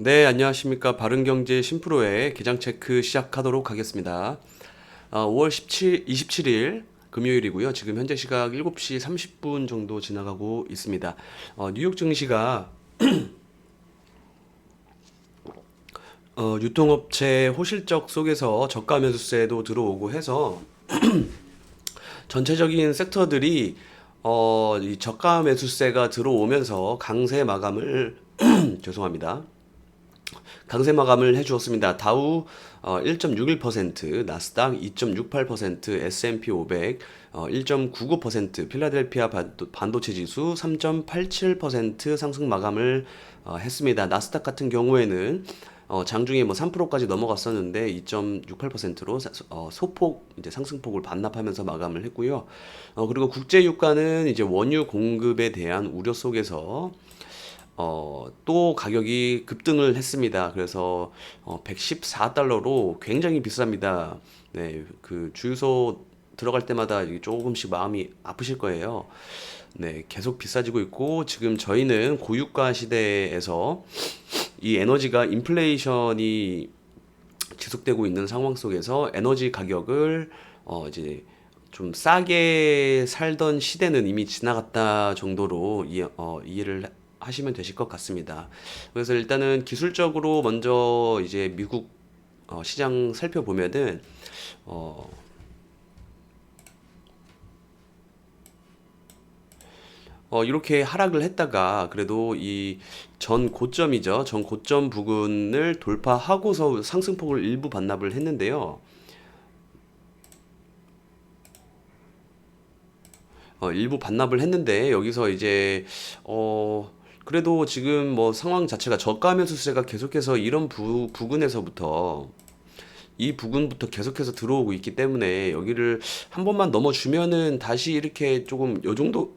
네, 안녕하십니까. 바른경제 신프로의 기장 체크 시작하도록 하겠습니다. 5월 27일 금요일이고요. 지금 현재 시각 7시 30분 정도 지나가고 있습니다. 뉴욕 증시가 유통업체 호실적 속에서 저가 매수세도 들어오고 해서 전체적인 섹터들이 이 저가 매수세가 들어오면서 강세 마감을 죄송합니다. 강세 마감을 해주었습니다. 다우 1.61%, 나스닥 2.68%, S&P 500 1.99%, 필라델피아 반도체 지수 3.87% 상승 마감을 했습니다. 나스닥 같은 경우에는 장중에 뭐 3%까지 넘어갔었는데 2.68%로 소폭 이제 상승폭을 반납하면서 마감을 했고요. 그리고 국제 유가는 이제 원유 공급에 대한 우려 속에서 또 가격이 급등을 했습니다. 그래서 114달러로 굉장히 비쌉니다. 네, 그 주유소 들어갈 때마다 조금씩 마음이 아프실 거예요. 네, 계속 비싸지고 있고 지금 저희는 고유가 시대에서 이 에너지가 인플레이션이 지속되고 있는 상황 속에서 에너지 가격을 이제 좀 싸게 살던 시대는 이미 지나갔다 정도로 이해를 하시면 되실 것 같습니다. 그래서 일단은 기술적으로 먼저 이제 미국 시장 살펴보면은 어, 이렇게 하락을 했다가 그래도 이 전 고점이죠. 전 고점 부근을 돌파하고서 상승폭을 일부 반납을 했는데요. 일부 반납을 했는데 여기서 이제 그래도 지금 뭐 상황 자체가 저가 매수세가 계속해서 이런 부근에서부터 이 부근부터 계속해서 들어오고 있기 때문에 여기를 한 번만 넘어주면은 다시 이렇게 조금 요 정도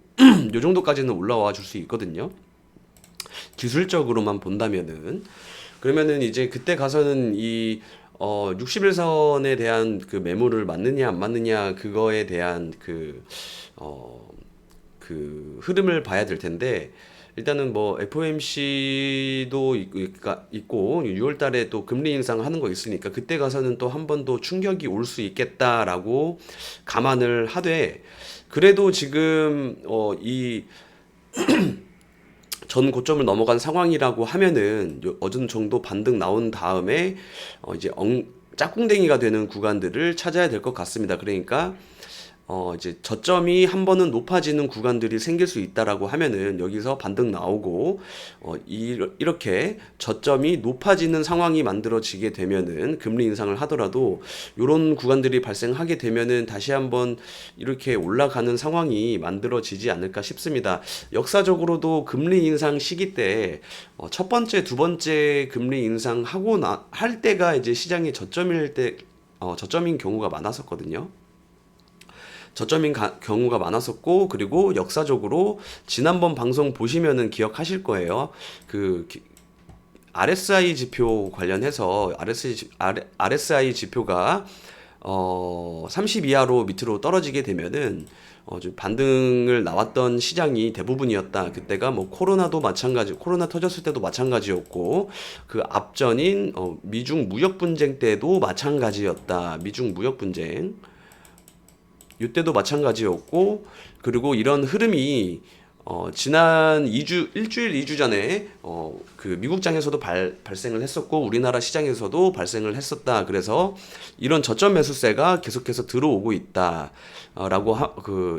요 정도까지는 올라와 줄 수 있거든요. 기술적으로만 본다면은 그러면은 이제 그때 가서는 이 60일선에 대한 그 매물을 맞느냐 안 맞느냐 그거에 대한 어, 그 흐름을 봐야 될 텐데 일단은 뭐 FOMC도 있고 6월 달에 또 금리 인상하는 거 있으니까 그때 가서는 또 한 번 더 충격이 올 수 있겠다라고 감안을 하되 그래도 지금 이 전 고점을 넘어간 상황이라고 하면은 어느 정도 반등 나온 다음에 이제 짝꿍댕이가 되는 구간들을 찾아야 될 것 같습니다. 그러니까 이제 저점이 한 번은 높아지는 구간들이 생길 수 있다라고 하면은 여기서 반등 나오고 이렇게 저점이 높아지는 상황이 만들어지게 되면은 금리 인상을 하더라도 이런 구간들이 발생하게 되면은 다시 한번 이렇게 올라가는 상황이 만들어지지 않을까 싶습니다. 역사적으로도 금리 인상 시기 때 첫 번째, 두 번째 금리 인상하고 할 때가 이제 시장의 저점일 때 저점인 경우가 많았었거든요. 저점인 경우가 많았었고 그리고 역사적으로 지난번 방송 보시면은 기억하실 거예요. 그 RSI 지표 관련해서 RSI 지표가 30 이하로 밑으로 떨어지게 되면은 좀 반등을 나왔던 시장이 대부분이었다. 그때가 뭐 코로나도 마찬가지, 코로나 터졌을 때도 마찬가지였고 그 앞전인 미중 무역 분쟁 때도 마찬가지였다. 미중 무역 분쟁 이때도 마찬가지였고 그리고 이런 흐름이 지난 2주 일주일 2주 전에 그 미국장에서도 발생을 했었고 우리나라 시장에서도 발생을 했었다. 그래서 이런 저점 매수세가 계속해서 들어오고 있다. 라고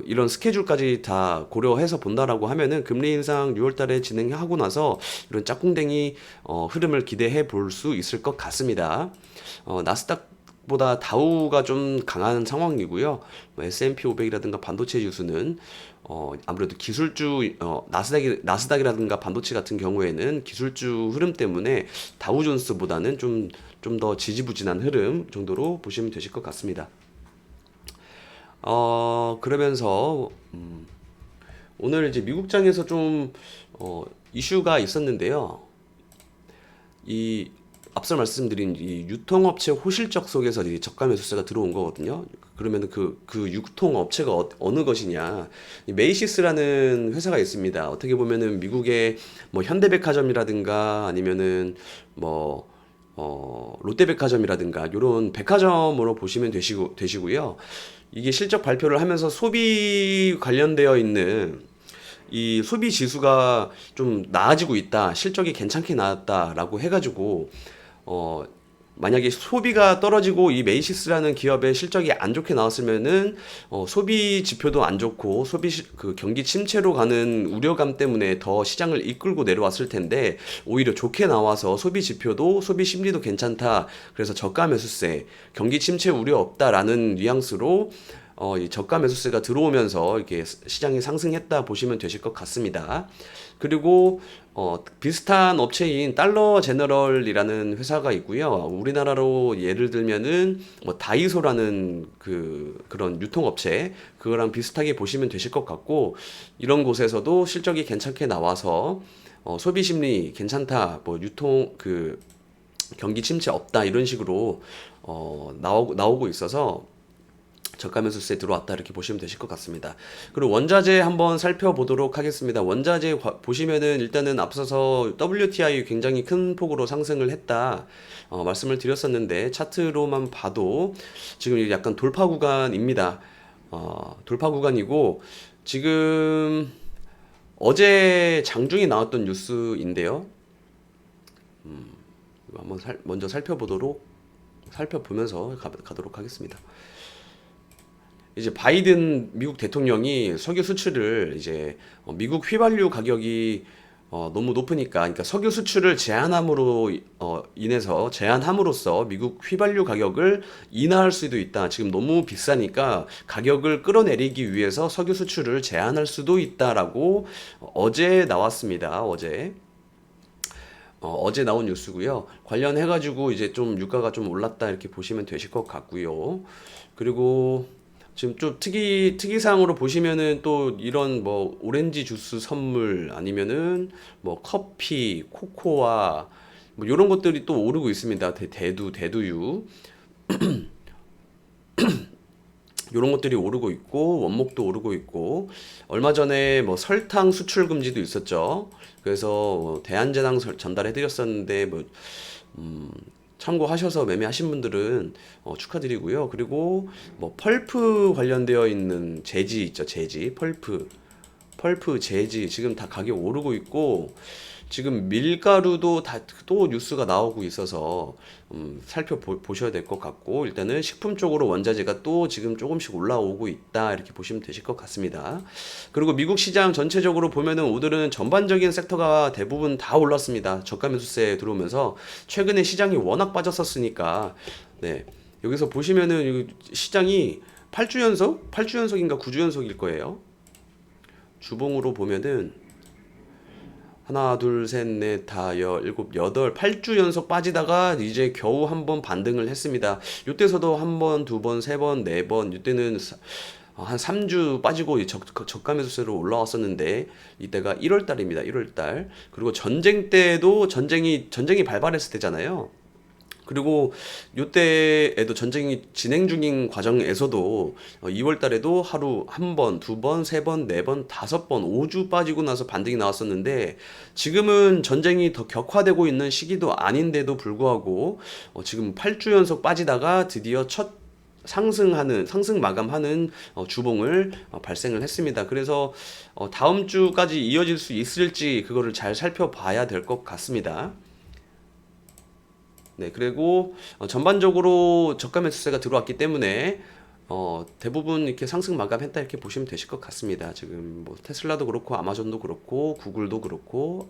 이런 스케줄까지 다 고려해서 본다라고 하면은 금리 인상 6월 달에 진행하고 나서 이런 짝꿍댕이 흐름을 기대해 볼 수 있을 것 같습니다. 나스닥 보다 다우가 좀 강한 상황이고요. 뭐 S&P 500이라든가 반도체 지수는 아무래도 기술주 나스닥이라든가 반도체 같은 경우에는 기술주 흐름 때문에 다우존스보다는 좀 더 지지부진한 흐름 정도로 보시면 되실 것 같습니다. 그러면서 오늘 이제 미국장에서 좀 이슈가 있었는데요. 이 앞서 말씀드린 이 유통업체 호실적 속에서 이 저가 매수세가 들어온 거거든요. 그러면 그 유통 업체가 어느 것이냐? 이 메이시스라는 회사가 있습니다. 어떻게 보면은 미국의 뭐 현대백화점이라든가 아니면은 뭐 롯데백화점이라든가 요런 백화점으로 보시면 되시고요. 이게 실적 발표를 하면서 소비 관련되어 있는 이 소비 지수가 좀 나아지고 있다, 실적이 괜찮게 나왔다라고 해가지고 어 만약에 소비가 떨어지고 이 메이시스라는 기업의 실적이 안 좋게 나왔으면은 소비 지표도 안 좋고 그 경기 침체로 가는 우려감 때문에 더 시장을 이끌고 내려왔을 텐데 오히려 좋게 나와서 소비 지표도 소비 심리도 괜찮다. 그래서 저가 매수세, 경기 침체 우려 없다라는 뉘앙스로 이 저가 매수세가 들어오면서 이렇게 시장이 상승했다 보시면 되실 것 같습니다. 그리고 비슷한 업체인 달러 제너럴이라는 회사가 있고요. 우리나라로 예를 들면은 뭐 다이소라는 그런 유통업체, 그거랑 비슷하게 보시면 되실 것 같고, 이런 곳에서도 실적이 괜찮게 나와서 소비 심리 괜찮다, 뭐 유통 경기 침체 없다, 이런 식으로 나오고 있어서 저가 매수세에 들어왔다, 이렇게 보시면 되실 것 같습니다. 그리고 원자재 한번 살펴보도록 하겠습니다. 원자재 보시면은 일단은 앞서서 WTI 굉장히 큰 폭으로 상승을 했다 말씀을 드렸었는데, 차트로만 봐도 지금 약간 돌파 구간입니다. 돌파 구간이고, 지금 어제 장중에 나왔던 뉴스인데요. 한번 먼저 살펴보면서 가도록 하겠습니다. 이제 바이든 미국 대통령이 석유 수출을 이제 미국 휘발유 가격이 너무 높으니까, 그러니까 석유 수출을 제한함으로써 미국 휘발유 가격을 인하할 수도 있다. 지금 너무 비싸니까 가격을 끌어내리기 위해서 석유 수출을 제한할 수도 있다라고 어제 나왔습니다. 어제 나온 뉴스고요. 관련해가지고 이제 좀 유가가 좀 올랐다, 이렇게 보시면 되실 것 같고요. 그리고 지금 좀 특이사항으로 보시면은 또 이런 뭐 오렌지 주스 선물 아니면은 뭐 커피, 코코아 뭐 이런 것들이 또 오르고 있습니다. 대두유 이런 것들이 오르고 있고, 원목도 오르고 있고, 얼마 전에 뭐 설탕 수출 금지도 있었죠. 그래서 대한제당 전달해 드렸었는데 뭐 참고하셔서 매매하신 분들은 축하드리고요. 그리고 뭐 펄프 관련되어 있는 재지 있죠. 재지, 펄프 재지 지금 다 가격 오르고 있고, 지금 밀가루도 또 뉴스가 나오고 있어서 살펴보셔야 될 것 같고, 일단은 식품 쪽으로 원자재가 또 지금 조금씩 올라오고 있다, 이렇게 보시면 되실 것 같습니다. 그리고 미국 시장 전체적으로 보면은 오늘은 전반적인 섹터가 대부분 다 올랐습니다. 저가 매수세 들어오면서 최근에 시장이 워낙 빠졌었으니까. 네, 여기서 보시면은 시장이 8주 연속? 8주 연속인가 9주 연속일 거예요. 주봉으로 보면은 하나, 둘, 셋, 넷, 다, 일곱, 여덟, 8주 연속 빠지다가 이제 겨우 한 번 반등을 했습니다. 이때서도 한 번, 두 번, 세 번, 네 번, 이때는 한 3주 빠지고 저가 매수세로 올라왔었는데, 이때가 1월 달입니다. 1월 달. 그리고 전쟁 때도 전쟁이 발발했을 때잖아요. 그리고 요때에도 전쟁이 진행 중인 과정에서도 2월 달에도 하루 한 번, 두 번, 세 번, 네 번, 다섯 번, 5주 빠지고 나서 반등이 나왔었는데, 지금은 전쟁이 더 격화되고 있는 시기도 아닌데도 불구하고 지금 8주 연속 빠지다가 드디어 첫 상승 마감하는 주봉을 발생을 했습니다. 그래서 다음 주까지 이어질 수 있을지 그거를 잘 살펴봐야 될 것 같습니다. 네, 그리고 전반적으로 저가 매수세가 들어왔기 때문에 대부분 이렇게 상승 마감했다, 이렇게 보시면 되실 것 같습니다. 지금 뭐 테슬라도 그렇고 아마존도 그렇고 구글도 그렇고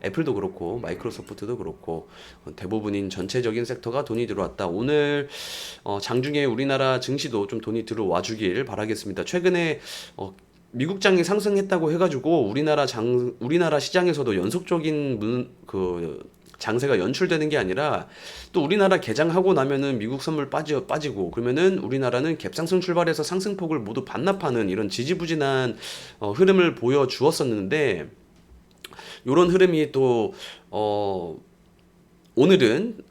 애플도 그렇고 마이크로소프트도 그렇고 대부분인 전체적인 섹터가 돈이 들어왔다. 오늘 장중에 우리나라 증시도 좀 돈이 들어와 주길 바라겠습니다. 최근에 미국장이 상승했다고 해가지고 우리나라 시장에서도 연속적인 장세가 연출되는 게 아니라, 또 우리나라 개장하고 나면은 미국 선물 빠지고 그러면은 우리나라는 갭상승 출발해서 상승폭을 모두 반납하는 이런 지지부진한 흐름을 보여주었었는데, 이런 흐름이 또 오늘은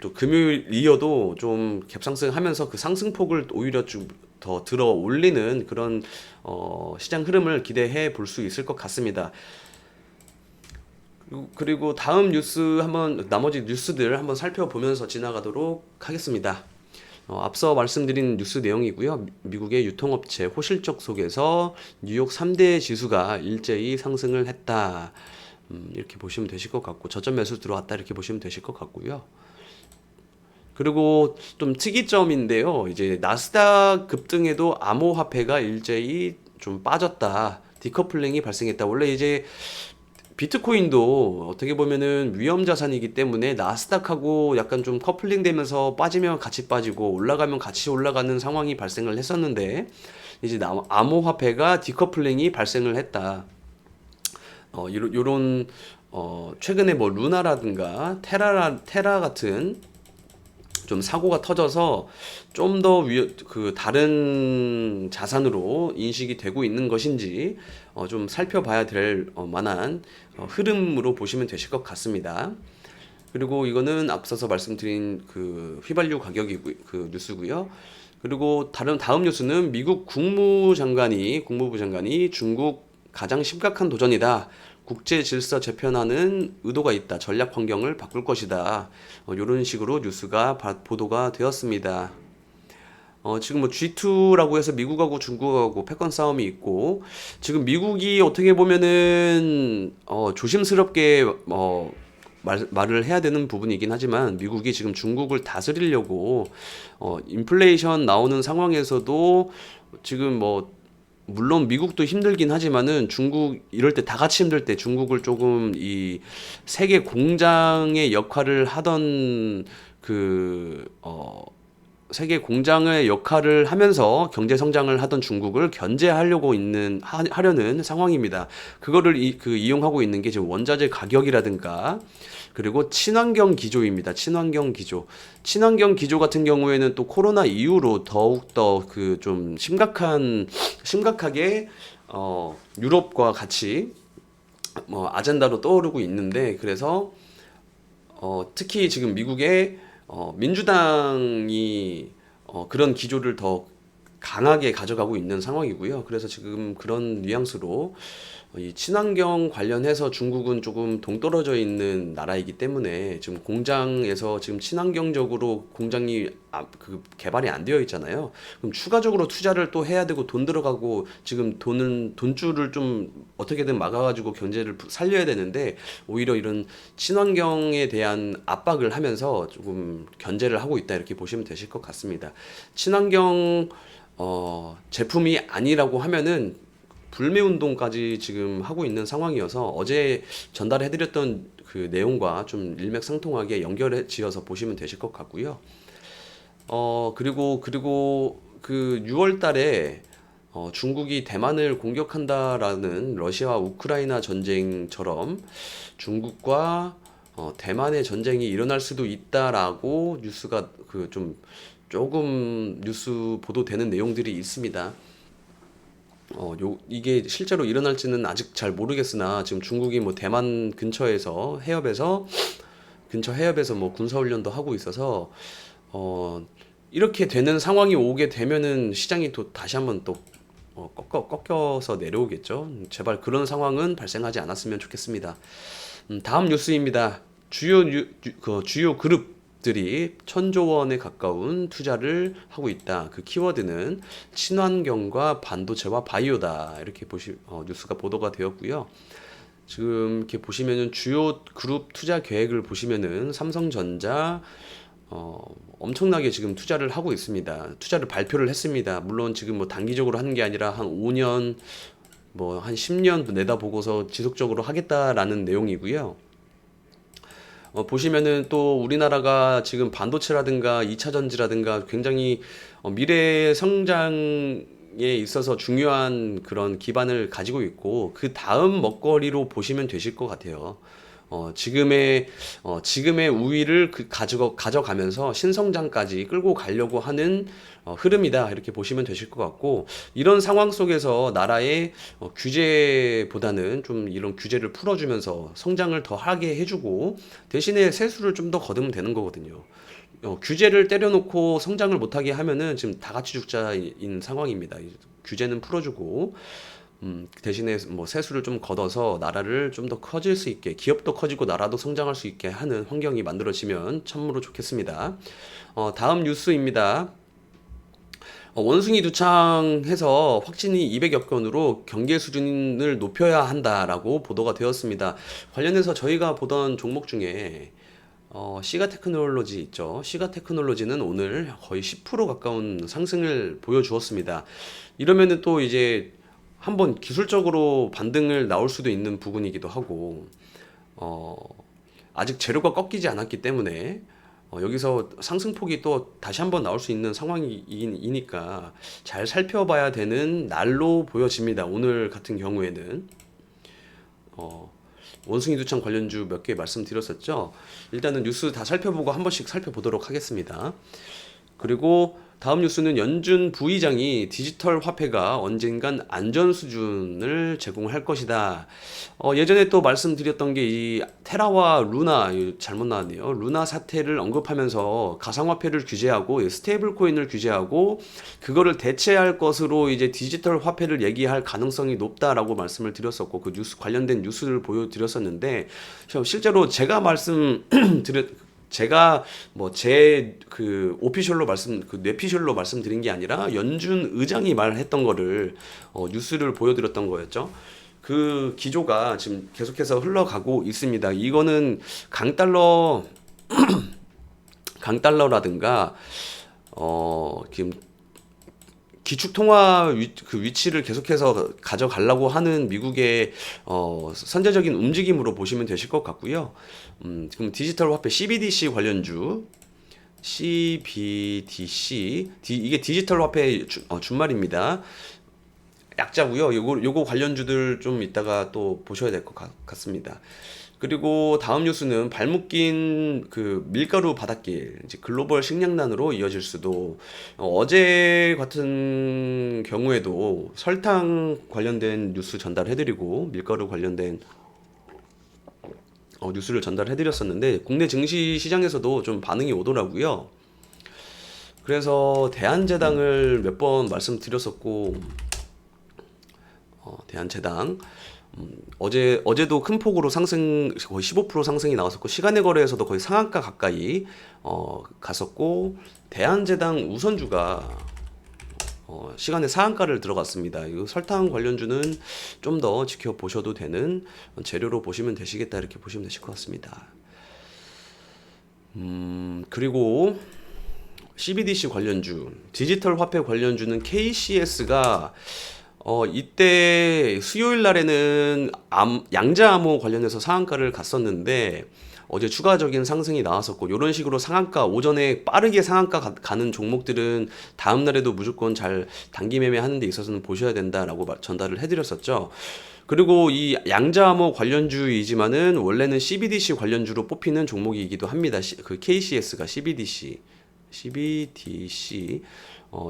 또 금요일 이어도 좀 갭상승하면서 그 상승폭을 오히려 좀 더 들어 올리는 그런 시장 흐름을 기대해 볼 수 있을 것 같습니다. 그리고 다음 뉴스 한번 나머지 뉴스들 한번 살펴보면서 지나가도록 하겠습니다. 앞서 말씀드린 뉴스 내용이고요. 미국의 유통업체 호실적 속에서 뉴욕 3대 지수가 일제히 상승을 했다. 이렇게 보시면 되실 것 같고 저점 매수 들어왔다 이렇게 보시면 되실 것 같고요. 그리고 좀 특이점인데요. 이제 나스닥 급등에도 암호화폐가 일제히 좀 빠졌다. 디커플링이 발생했다. 원래 이제 비트코인도 어떻게 보면은 위험 자산이기 때문에 나스닥하고 약간 좀 커플링 되면서 빠지면 같이 빠지고 올라가면 같이 올라가는 상황이 발생을 했었는데 이제 암호화폐가 디커플링이 발생을 했다. 요런 최근에 뭐 루나라든가 테라 같은 좀 사고가 터져서 좀 더 그 다른 자산으로 인식이 되고 있는 것인지 좀 살펴봐야 될 만한 흐름으로 보시면 되실 것 같습니다. 그리고 이거는 앞서서 말씀드린 그 휘발유 가격이 그 뉴스고요. 그리고 다음 뉴스는 미국 국무부 장관이 중국 가장 심각한 도전이다. 국제 질서 재편하는 의도가 있다. 전략 환경을 바꿀 것이다. 이런 식으로 뉴스가 보도가 되었습니다. 지금 뭐 G2라고 해서 미국하고 중국하고 패권 싸움이 있고 지금 미국이 어떻게 보면은 조심스럽게 말을 해야 되는 부분이긴 하지만 미국이 지금 중국을 다스리려고 인플레이션 나오는 상황에서도 지금 뭐 물론 미국도 힘들긴 하지만은 중국 이럴 때 다 같이 힘들 때 중국을 조금 이 세계 공장의 역할을 하던 그 세계 공장의 역할을 하면서 경제 성장을 하던 중국을 견제하려고 하려는 상황입니다. 그거를 이용하고 있는 게 지금 원자재 가격이라든가 그리고 친환경 기조입니다. 친환경 기조. 친환경 기조 같은 경우에는 또 코로나 이후로 더욱더 그 좀 심각하게 유럽과 같이 뭐 아젠다로 떠오르고 있는데 그래서 특히 지금 미국의 민주당이 그런 기조를 더 강하게 가져가고 있는 상황이고요. 그래서 지금 그런 뉘앙스로 이 친환경 관련해서 중국은 조금 동떨어져 있는 나라이기 때문에 지금 공장에서 지금 친환경적으로 공장이 그 개발이 안 되어 있잖아요. 그럼 추가적으로 투자를 또 해야 되고 돈 들어가고 지금 돈줄을 좀 어떻게든 막아가지고 경제를 살려야 되는데 오히려 이런 친환경에 대한 압박을 하면서 조금 견제를 하고 있다 이렇게 보시면 되실 것 같습니다. 친환경 제품이 아니라고 하면은 불매 운동까지 지금 하고 있는 상황이어서 어제 전달해드렸던 그 내용과 좀 일맥상통하게 연결해 지어서 보시면 되실 것 같고요. 그리고 그 6월 달에 중국이 대만을 공격한다라는 러시아와 우크라이나 전쟁처럼 중국과 대만의 전쟁이 일어날 수도 있다라고 뉴스가 그 좀 조금 뉴스 보도되는 내용들이 있습니다. 이게 실제로 일어날지는 아직 잘 모르겠으나 지금 중국이 뭐 대만 근처 해협에서 뭐 군사훈련도 하고 있어서 이렇게 되는 상황이 오게 되면은 시장이 또 다시 한번 또 꺾여서 내려오겠죠. 제발 그런 상황은 발생하지 않았으면 좋겠습니다. 다음 뉴스입니다. 주요 그룹들이 1,000조 원에 가까운 투자를 하고 있다. 그 키워드는 친환경과 반도체와 바이오다. 이렇게 뉴스가 보도가 되었고요. 지금 이렇게 보시면은 주요 그룹 투자 계획을 보시면은 삼성전자 엄청나게 지금 투자를 하고 있습니다. 투자를 발표를 했습니다. 물론 지금 뭐 단기적으로 하는 게 아니라 한 5년 뭐 한 10년 내다보고서 지속적으로 하겠다라는 내용이고요. 보시면은 또 우리나라가 지금 반도체라든가 2차 전지라든가 굉장히 미래 성장에 있어서 중요한 그런 기반을 가지고 있고 그 다음 먹거리로 보시면 되실 것 같아요. 지금의 우위를 가져가면서 신성장까지 끌고 가려고 하는 흐름이다. 이렇게 보시면 되실 것 같고, 이런 상황 속에서 나라의 규제보다는 좀 이런 규제를 풀어주면서 성장을 더 하게 해주고, 대신에 세수를 좀 더 거두면 되는 거거든요. 규제를 때려놓고 성장을 못하게 하면은 지금 다 같이 죽자인 상황입니다. 규제는 풀어주고, 대신에 뭐 세수를 좀 걷어서 나라를 좀 더 커질 수 있게, 기업도 커지고 나라도 성장할 수 있게 하는 환경이 만들어지면 참으로 좋겠습니다. 다음 뉴스입니다. 원숭이 두창해서 확진이 200여 건으로 경계 수준을 높여야 한다라고 보도가 되었습니다. 관련해서 저희가 보던 종목 중에 시가 테크놀로지 있죠. 시가 테크놀로지는 오늘 거의 10% 가까운 상승을 보여주었습니다. 이러면은 또 이제 한번 기술적으로 반등을 나올 수도 있는 부분이기도 하고, 어, 아직 재료가 꺾이지 않았기 때문에 여기서 상승폭이 또 다시 한번 나올 수 있는 상황이니까 잘 살펴봐야 되는 날로 보여집니다. 오늘 같은 경우에는 원숭이 두창 관련주 몇 개 말씀드렸었죠. 일단은 뉴스 다 살펴보고 한 번씩 살펴보도록 하겠습니다. 그리고 다음 뉴스는 연준 부의장이 디지털 화폐가 언젠간 안전 수준을 제공할 것이다. 예전에 또 말씀드렸던 게 이 테라와 루나, 잘못 나왔네요. 루나 사태를 언급하면서 가상화폐를 규제하고 스테이블 코인을 규제하고 그거를 대체할 것으로 이제 디지털 화폐를 얘기할 가능성이 높다라고 말씀을 드렸었고, 그 뉴스 관련된 뉴스를 보여드렸었는데, 실제로 제가 뭐 제 그 오피셜로 뇌피셜로 말씀드린 게 아니라 연준 의장이 말했던 거를 뉴스를 보여드렸던 거였죠. 그 기조가 지금 계속해서 흘러가고 있습니다. 이거는 강달러라든가 지금 기축통화 그 위치를 계속해서 가져가려고 하는 미국의 선제적인 움직임으로 보시면 되실 것 같고요. 지금 디지털 화폐 CBDC 관련주, 이게 디지털 화폐 준말입니다. 약자고요. 요거 관련주들 좀 이따가 또 보셔야 될 것 같습니다. 그리고 다음 뉴스는 발목 낀 그 밀가루 바닷길, 이제 글로벌 식량난으로 이어질 수도. 어제 같은 경우에도 설탕 관련된 뉴스 전달해드리고 밀가루 관련된 뉴스를 전달해드렸었는데, 국내 증시 시장에서도 좀 반응이 오더라고요. 그래서 대한제당을 몇 번 말씀드렸었고, 대한제당 어제도 큰 폭으로 상승, 거의 15% 상승이 나왔었고, 시간의 거래에서도 거의 상한가 가까이 갔었고, 대한제당 우선주가 시간에 상한가를 들어갔습니다. 이 설탕 관련주는 좀 더 지켜보셔도 되는 재료로 보시면 되시겠다, 이렇게 보시면 되실 것 같습니다. 그리고 CBDC 관련주, 디지털 화폐 관련주는 KCS가 이때 수요일 날에는 양자암호 관련해서 상한가를 갔었는데, 어제 추가적인 상승이 나왔었고, 이런 식으로 상한가, 오전에 빠르게 상한가 가는 종목들은 다음 날에도 무조건 잘 단기 매매하는 데 있어서는 보셔야 된다라고 전달을 해드렸었죠. 그리고 이 양자암호 관련주이지만은 원래는 CBDC 관련주로 뽑히는 종목이기도 합니다. 그 KCS가 CBDC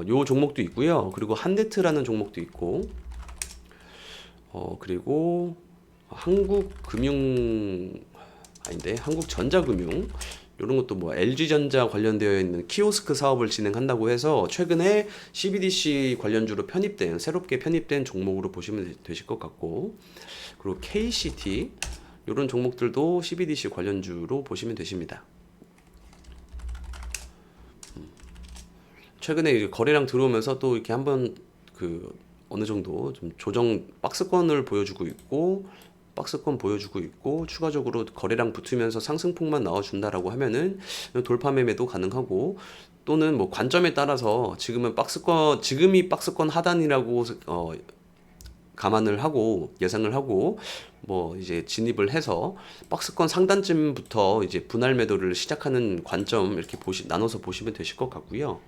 요 종목도 있고요. 그리고 한네트라는 종목도 있고, 그리고 한국전자금융, 이런 것도 뭐 LG전자 관련되어 있는 키오스크 사업을 진행한다고 해서 최근에 CBDC 관련주로 새롭게 편입된 종목으로 보시면 되실 것 같고, 그리고 KCT, 이런 종목들도 CBDC 관련주로 보시면 되십니다. 최근에 거래량 들어오면서 또 이렇게 한번 어느 정도 좀 박스권 보여주고 있고, 추가적으로 거래량 붙으면서 상승폭만 나와준다라고 하면은 돌파 매매도 가능하고, 또는 뭐 관점에 따라서 지금이 박스권 하단이라고 감안을 하고 예상을 하고, 뭐 이제 진입을 해서 박스권 상단쯤부터 이제 분할 매도를 시작하는 관점, 이렇게 나눠서 보시면 되실 것 같고요.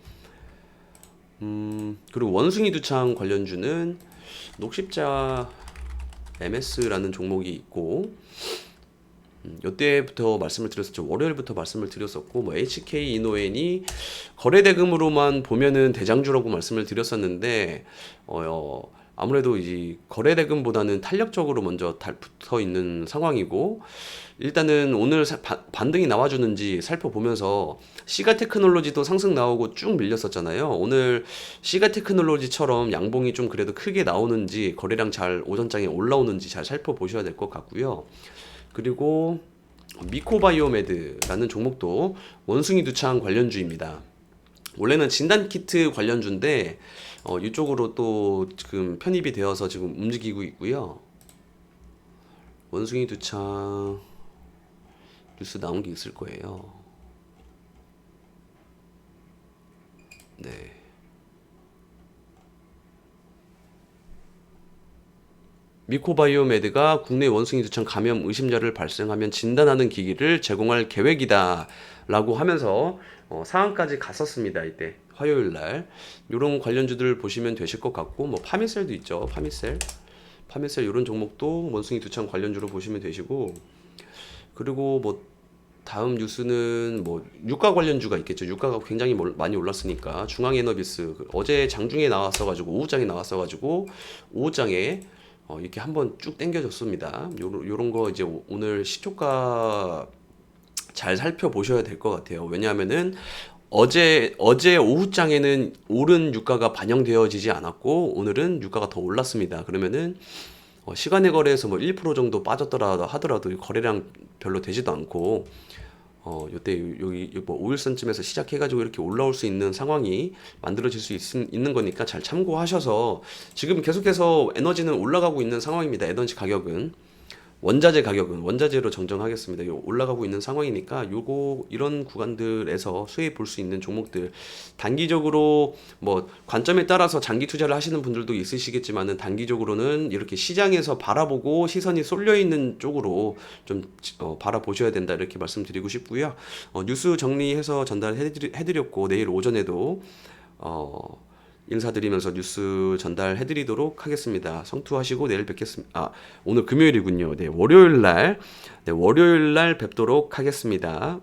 그리고 원숭이 두창 관련주는 녹십자 MS라는 종목이 있고, 요때부터 말씀을 드렸었죠. 월요일부터 말씀을 드렸었고, 뭐 HK 이노엔이 거래 대금으로만 보면은 대장주라고 말씀을 드렸었는데, 아무래도 이 거래 대금보다는 탄력적으로 먼저 붙어 있는 상황이고, 일단은 오늘 반등이 나와주는지 살펴보면서 시가 테크놀로지도 상승 나오고 쭉 밀렸었잖아요. 오늘 시가 테크놀로지처럼 양봉이 좀 그래도 크게 나오는지, 거래량 잘 오전장에 올라오는지 잘 살펴보셔야 될 것 같고요. 그리고 미코바이오메드라는 종목도 원숭이 두창 관련주입니다. 원래는 진단키트 관련주인데 이쪽으로 또 지금 편입이 되어서 지금 움직이고 있고요. 원숭이 두창 뉴스 나온 게 있을 거예요. 네. 미코바이오메드가 국내 원숭이 두창 감염 의심자를 발생하면 진단하는 기기를 제공할 계획이다 라고 하면서 상한까지 갔었습니다. 이때 화요일 날 이런 관련주들 보시면 되실 것 같고, 뭐 파미셀도 있죠. 파미셀 이런 종목도 원숭이 두창 관련주로 보시면 되시고, 그리고 뭐 다음 뉴스는 뭐 유가 관련주가 있겠죠. 유가가 굉장히 많이 올랐으니까 중앙에너비스 어제 장중에 나왔어가지고 오후장에 나왔어가지고 오후장에 이렇게 한번 쭉 당겨졌습니다. 요런 거 이제 오늘 시초가 잘 살펴보셔야 될 것 같아요. 왜냐하면은 어제 오후장에는 오른 유가가 반영되어지지 않았고 오늘은 유가가 더 올랐습니다. 그러면은 시간의 거래에서 뭐 1% 정도 빠졌더라 하더라도 거래량 별로 되지도 않고 요때 여기 뭐 5일선쯤에서 시작해가지고 이렇게 올라올 수 있는 상황이 만들어질 수 있는 거니까 잘 참고하셔서, 지금 계속해서 에너지는 올라가고 있는 상황입니다. 에너지 가격은 원자재 가격은 원자재로 정정하겠습니다. 올라가고 있는 상황이니까 이런 구간들에서 수혜 볼 수 있는 종목들, 단기적으로 뭐 관점에 따라서 장기 투자를 하시는 분들도 있으시겠지만은 단기적으로는 이렇게 시장에서 바라보고 시선이 쏠려 있는 쪽으로 좀 바라보셔야 된다 이렇게 말씀드리고 싶고요. 뉴스 정리해서 전달해드렸고 내일 오전에도 인사드리면서 뉴스 전달해드리도록 하겠습니다. 성투하시고 내일 뵙겠습니다. 오늘 금요일이군요. 네, 월요일 날 뵙도록 하겠습니다.